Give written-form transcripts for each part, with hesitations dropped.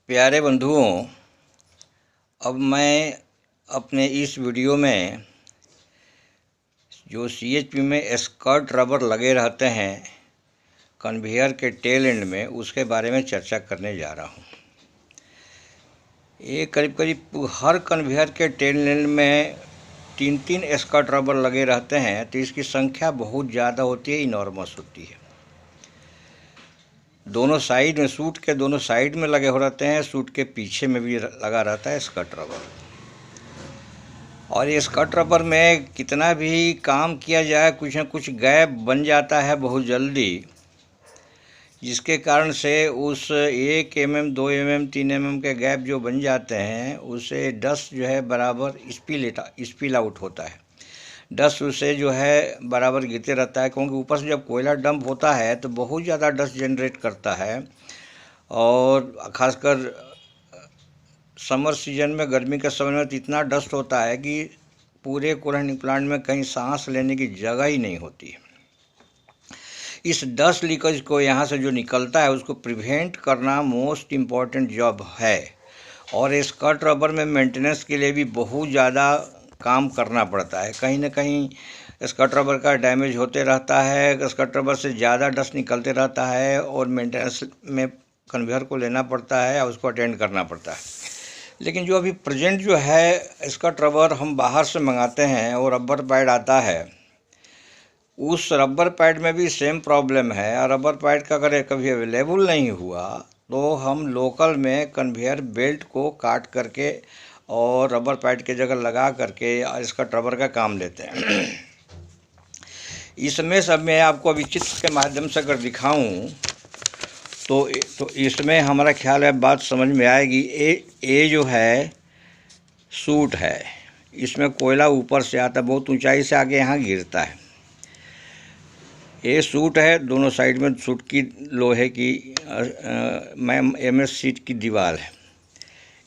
प्यारे बंधुओं, अब मैं अपने इस वीडियो में जो सीएचपी में स्कर्ट रबर लगे रहते हैं कन्वेयर के टेल एंड में, उसके बारे में चर्चा करने जा रहा हूँ। ये करीब करीब हर कन्वेयर के टेल एंड में 3-3 स्कर्ट रबर लगे रहते हैं, तो इसकी संख्या बहुत ज़्यादा होती है, इनॉर्मस होती है। दोनों साइड में, सूट के दोनों साइड में लगे हो रहते हैं, सूट के पीछे में भी लगा रहता है स्कर्ट रबर। और ये स्कर्ट रबर में कितना भी काम किया जाए, कुछ न कुछ गैप बन जाता है बहुत जल्दी, जिसके कारण से उस 1 mm 2 mm 3 mm के गैप जो बन जाते हैं, उससे डस्ट जो है बराबर स्पिल आउट होता है। डस्ट उससे जो है बराबर गिरते रहता है, क्योंकि ऊपर से जब कोयला डंप होता है तो बहुत ज़्यादा डस्ट जनरेट करता है। और ख़ासकर समर सीजन में, गर्मी के समय में तो इतना डस्ट होता है कि पूरे कूलिंग प्लांट में कहीं सांस लेने की जगह ही नहीं होती है। इस डस्ट लीकेज को, यहाँ से जो निकलता है, उसको प्रिवेंट करना मोस्ट इम्पॉर्टेंट जॉब है। और इस स्कर्ट रबर में मेंटेनेंस के लिए भी बहुत ज़्यादा काम करना पड़ता है। कहीं ना कहीं स्कर्ट रबर का डैमेज होते रहता है, स्कर्ट रबर से ज़्यादा डस्ट निकलते रहता है, और मेंटेनेंस में कन्वेयर को लेना पड़ता है और उसको अटेंड करना पड़ता है। लेकिन जो अभी प्रेजेंट जो है स्कर्ट रबर हम बाहर से मंगाते हैं और रबर पैड आता है, उस रबर पैड में भी सेम प्रॉब्लम है। और रबर पैड का अगर कभी अवेलेबल नहीं हुआ तो हम लोकल में कन्वेयर बेल्ट को काट करके और रबर पैड की जगह लगा करके स्कर्ट रबर का काम लेते हैं। इसमें सब मैं आपको अभी चित्र के माध्यम से अगर दिखाऊं तो इसमें हमारा ख्याल है बात समझ में आएगी। ये जो है सूट है, इसमें कोयला ऊपर से आता है, बहुत ऊंचाई से आके यहाँ गिरता है। ये सूट है, दोनों साइड में सूट की लोहे की MS शीट की दीवार है।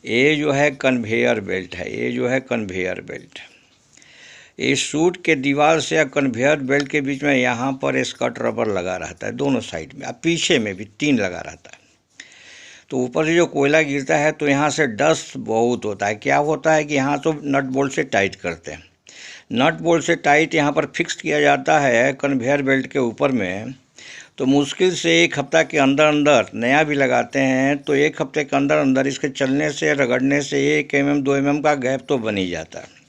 ये जो है कन्वेयर बेल्ट है, ये जो है कन्वेयर बेल्ट। इस सूट के दीवार से या कन्वेयर बेल्ट के बीच में यहाँ पर स्कर्ट रबर लगा रहता है, दोनों साइड में, अब पीछे में भी 3 लगा रहता है। तो ऊपर से जो कोयला गिरता है तो यहाँ से डस्ट बहुत होता है। क्या होता है कि यहाँ तो नट बोल्ट से टाइट करते हैं, नट बोल्ट से टाइट यहाँ पर फिक्स किया जाता है कन्वेयर बेल्ट के ऊपर में। तो मुश्किल से 1 हफ्ता के अंदर अंदर, नया भी लगाते हैं तो 1 हफ्ते के अंदर अंदर इसके चलने से, रगड़ने से 1 mm 2 mm का गैप तो बन ही जाता है।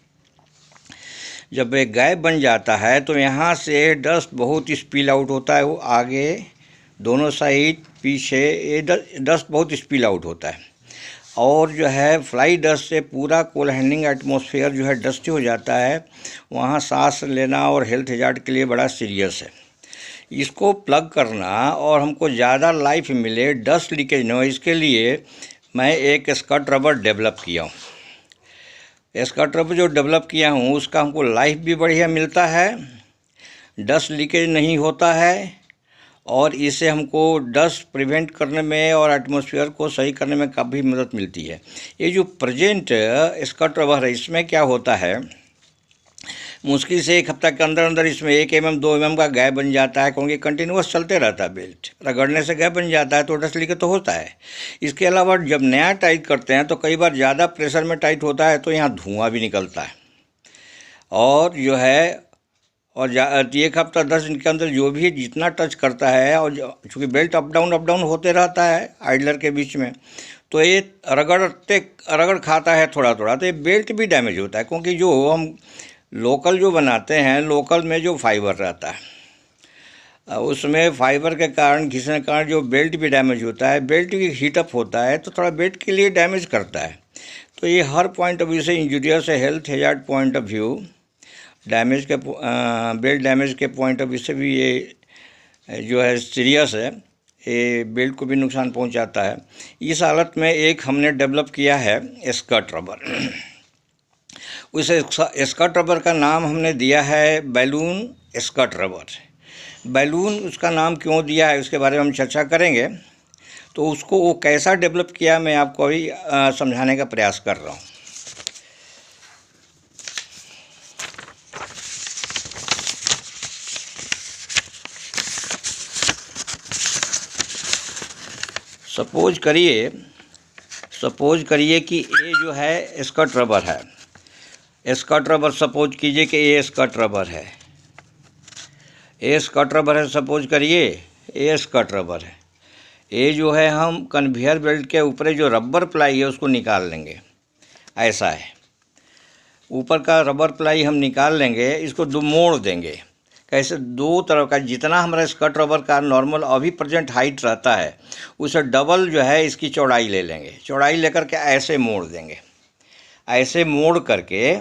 जब एक गैप बन जाता है तो यहाँ से डस्ट बहुत स्पिल आउट होता है, वो आगे दोनों साइड, पीछे, ये डस्ट बहुत स्पिल आउट होता है। और जो है फ्लाई डस्ट से पूरा कोल हैंडलिंग एटमॉस्फेयर जो है डस्टी हो जाता है। वहाँ सांस लेना और हेल्थ हजार्ड के लिए बड़ा सीरियस है। इसको प्लग करना और हमको ज़्यादा लाइफ मिले, डस्ट लीकेज न हो, इसके लिए मैं एक स्कर्ट रबर डेवलप किया हूँ। स्कर्ट रबर जो डेवलप किया हूँ उसका हमको लाइफ भी बढ़िया मिलता है, डस्ट लीकेज नहीं होता है, और इससे हमको डस्ट प्रिवेंट करने में और एटमॉस्फेयर को सही करने में काफ़ी मदद मिलती है। ये जो प्रेजेंट स्कर्ट रबर है, इसमें क्या होता है, मुश्किल से 1 हफ्ता के अंदर अंदर इसमें 1 mm 2 mm का गैप बन जाता है, क्योंकि कंटिन्यूस चलते रहता है। बेल्ट रगड़ने से गैप बन जाता है तो डस्ट लीकेज तो होता है। इसके अलावा जब नया टाइट करते हैं तो कई बार ज़्यादा प्रेशर में टाइट होता है तो यहाँ धुआं भी निकलता है। और जो है, और 1 हफ्ता 10 दिन के अंदर जो भी जितना टच करता है, और चूँकि बेल्ट अप डाउन होते रहता है आइडलर के बीच में, तो ये रगड़ खाता है थोड़ा थोड़ा, तो ये बेल्ट भी डैमेज होता है। क्योंकि जो हम लोकल जो बनाते हैं, लोकल में जो फाइबर रहता है, उसमें फाइबर के कारण, घिसने के कारण जो बेल्ट भी डैमेज होता है, बेल्ट भी हीटअप होता है तो थोड़ा बेल्ट के लिए डैमेज करता है। तो ये हर पॉइंट ऑफ व्यू से, इंजूरियस है, health hazard point of view, damage के बेल्ट डैमेज के पॉइंट ऑफ व्यू से भी ये जो है सीरियस है, ये बेल्ट को भी नुकसान पहुंचाता है। इस हालत में एक हमने डेवलप किया है स्कर्ट रबर। उस स्कर्ट रबर का नाम हमने दिया है बैलून स्कर्ट रबर। बैलून उसका नाम क्यों दिया है उसके बारे में हम चर्चा करेंगे। तो उसको वो कैसा डेवलप किया, मैं आपको अभी समझाने का प्रयास कर रहा हूँ। सपोज करिए सपोज करिए कि ये जो है स्कर्ट रबर है, स्कर्ट रबर सपोज कीजिए कि ये स्कर्ट रबर है, ये स्कर्ट रबर है, सपोज करिए ये स्कर्ट रबर है। ये जो है हम कन्वेयर बेल्ट के ऊपर जो रबर प्लाई है उसको निकाल लेंगे, ऐसा है, ऊपर का रबर प्लाई हम निकाल लेंगे, इसको दो मोड़ देंगे। कैसे? दो तरफ का, जितना हमारा स्कर्ट रबर का नॉर्मल अभी प्रेजेंट हाइट रहता है उसे डबल जो है इसकी चौड़ाई ले लेंगे। चौड़ाई लेकर के ऐसे मोड़ देंगे, ऐसे मोड़ करके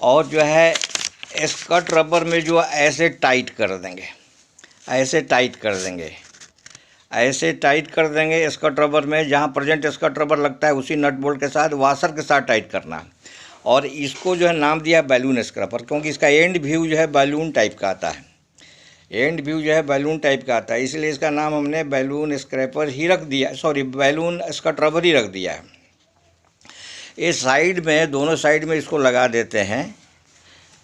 और जो है स्कर्ट रबर में जो ऐसे टाइट कर देंगे, ऐसे टाइट कर देंगे, ऐसे टाइट कर देंगे स्कर्ट रबर में, जहाँ प्रेजेंट स्कर्ट रबर लगता है उसी नट बोल्ट के साथ वाशर के साथ टाइट करना। और इसको जो है नाम दिया बैलून स्क्रैपर, क्योंकि इसका एंड व्यू जो है बैलून टाइप का आता है, एंड व्यू जो है बैलून टाइप का आता है, इसलिए इसका नाम हमने बैलून स्क्रैपर ही रख दिया, सॉरी बैलून स्कर्ट रबर ही रख दिया है। इस साइड में, दोनों साइड में इसको लगा देते हैं,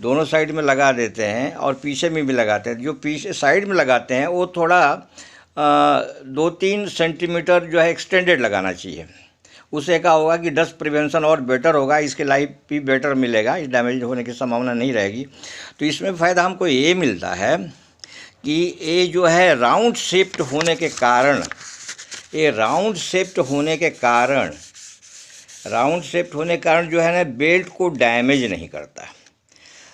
दोनों साइड में लगा देते हैं और पीछे में भी लगाते हैं। जो पीछे साइड में लगाते हैं वो थोड़ा 2-3 सेंटीमीटर जो है एक्सटेंडेड लगाना चाहिए। उससे क्या होगा कि डस्ट प्रिवेंशन और बेटर होगा, इसके लाइफ भी बेटर मिलेगा, इस डैमेज होने की संभावना नहीं रहेगी। तो इसमें फ़ायदा हमको ये मिलता है कि ये जो है राउंड शेप्ड होने के कारण, ये राउंड शेप्ड होने के कारण, राउंड शेप्ड होने के कारण जो है ना बेल्ट को डैमेज नहीं करता।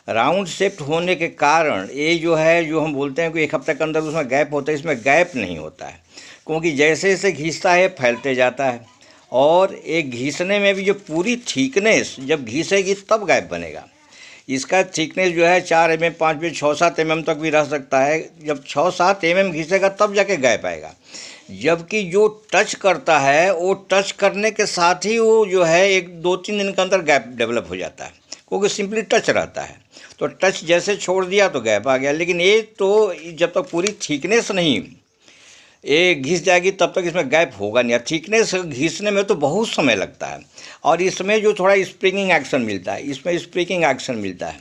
राउंड शेप्ड होने के कारण ये जो है, जो हम बोलते हैं कि एक हफ्ते के अंदर उसमें गैप होता है, इसमें गैप नहीं होता है, क्योंकि जैसे जैसे घिसता है फैलते जाता है। और एक घिसने में भी जो पूरी थिकनेस जब घिसेगी तब गैप बनेगा। इसका थिकनेस जो है 4 mm, 5 mm, 6-7 mm तक भी रह सकता है। जब 6-7 mm घिसेगा तब जाके गैप आएगा। जबकि जो टच करता है वो टच करने के साथ ही वो जो है 1-2-3 दिन के अंदर गैप डेवलप हो जाता है, क्योंकि सिंपली टच रहता है। तो टच जैसे छोड़ दिया तो गैप आ गया। लेकिन ये तो जब तक पूरी थिकनेस नहीं ये घिस जाएगी तब तक इसमें गैप होगा नहीं। थिकनेस घिसने में तो बहुत समय लगता है, और इसमें जो थोड़ा स्प्रिंगिंग एक्शन मिलता है, इसमें स्प्रिंगिंग एक्शन मिलता है।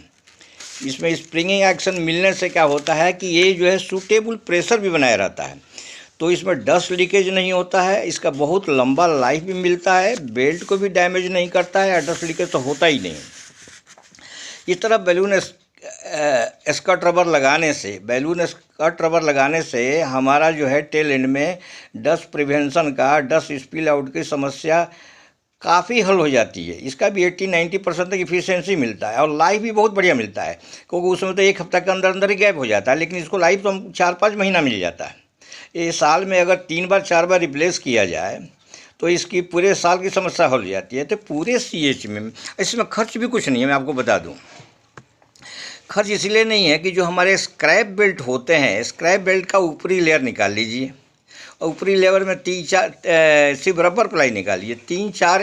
इसमें स्प्रिंगिंग एक्शन मिलने से क्या होता है कि ये जो है सूटेबल प्रेशर भी बनाए रहता है, तो इसमें डस्ट लीकेज नहीं होता है। इसका बहुत लंबा लाइफ भी मिलता है, बेल्ट को भी डैमेज नहीं करता है, और डस्ट लीकेज तो होता ही नहीं। इस तरह बैलून स्कर्ट रबर लगाने से, बैलून स्कर्ट रबर लगाने से हमारा जो है टेल एंड में डस्ट प्रिवेंशन का, डस्ट स्पिल आउट की समस्या काफ़ी हल हो जाती है। इसका भी 80-90% तक इफिशियंसी मिलता है, और लाइफ भी बहुत बढ़िया मिलता है, क्योंकि उसमें तो एक हफ्ता के अंदर अंदर ही गैप हो जाता है, लेकिन इसको लाइफ तो 4-5 महीना मिल जाता है। ये साल में अगर 3 बार 4 बार रिप्लेस किया जाए तो इसकी पूरे साल की समस्या हल हो जाती है। तो पूरे CH में इसमें खर्च भी कुछ नहीं है, मैं आपको बता दूँ। खर्च इसलिए नहीं है कि जो हमारे स्क्रैप बेल्ट होते हैं, स्क्रैप बेल्ट का ऊपरी लेयर निकाल लीजिए, और ऊपरी लेयर में 3-4 सिर्फ रबर प्लाई निकालिए, 3-4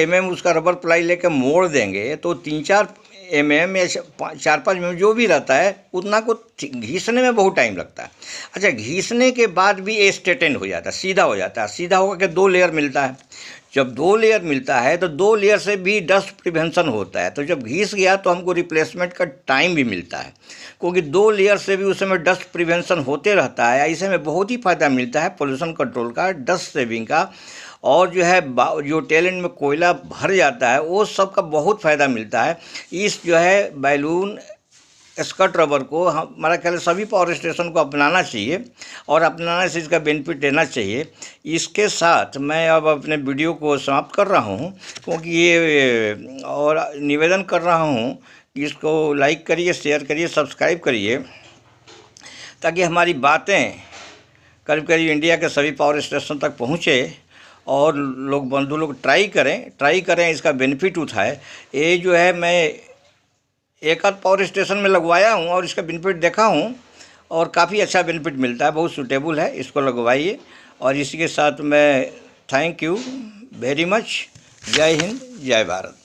mm उसका रबर प्लाई लेकर मोड़ देंगे तो 3-4 mm या 4-5 mm जो भी रहता है उतना को घिसने में बहुत टाइम लगता है। अच्छा, घिसने के बाद भी ये स्ट्रेटन हो जाता है, सीधा हो जाता है। सीधा होकर के 2 लेयर मिलता है। जब 2 लेयर मिलता है तो 2 लेयर से भी डस्ट प्रिवेंशन होता है। तो जब घिस गया तो हमको रिप्लेसमेंट का टाइम भी मिलता है, क्योंकि 2 लेयर से भी उस समय डस्ट प्रिवेंशन होते रहता है। ऐसे में बहुत ही फ़ायदा मिलता है पोल्यूशन कंट्रोल का, डस्ट सेविंग का, और जो है जो टेल एंड में कोयला भर जाता है वो सब का बहुत फ़ायदा मिलता है। इस जो है बैलून स्कर्ट रबर को हमारा ख्याल सभी पावर स्टेशन को अपनाना चाहिए, और अपनाने से इसका बेनिफिट लेना चाहिए। इसके साथ मैं अब अपने वीडियो को समाप्त कर रहा हूँ, क्योंकि ये और निवेदन कर रहा हूँ कि इसको लाइक करिए, शेयर करिए, सब्सक्राइब करिए, ताकि हमारी बातें करीब करीब इंडिया के सभी पावर स्टेशन तक पहुँचे और लोग, बंधु लोग ट्राई करें, इसका बेनिफिट उठाए। ये जो है मैं एक आध पावर स्टेशन में लगवाया हूँ और इसका बेनिफिट देखा हूँ, और काफ़ी अच्छा बेनिफिट मिलता है, बहुत सूटेबल है, इसको लगवाइए। और इसी के साथ मैं थैंक यू वेरी मच। जय हिंद, जय भारत।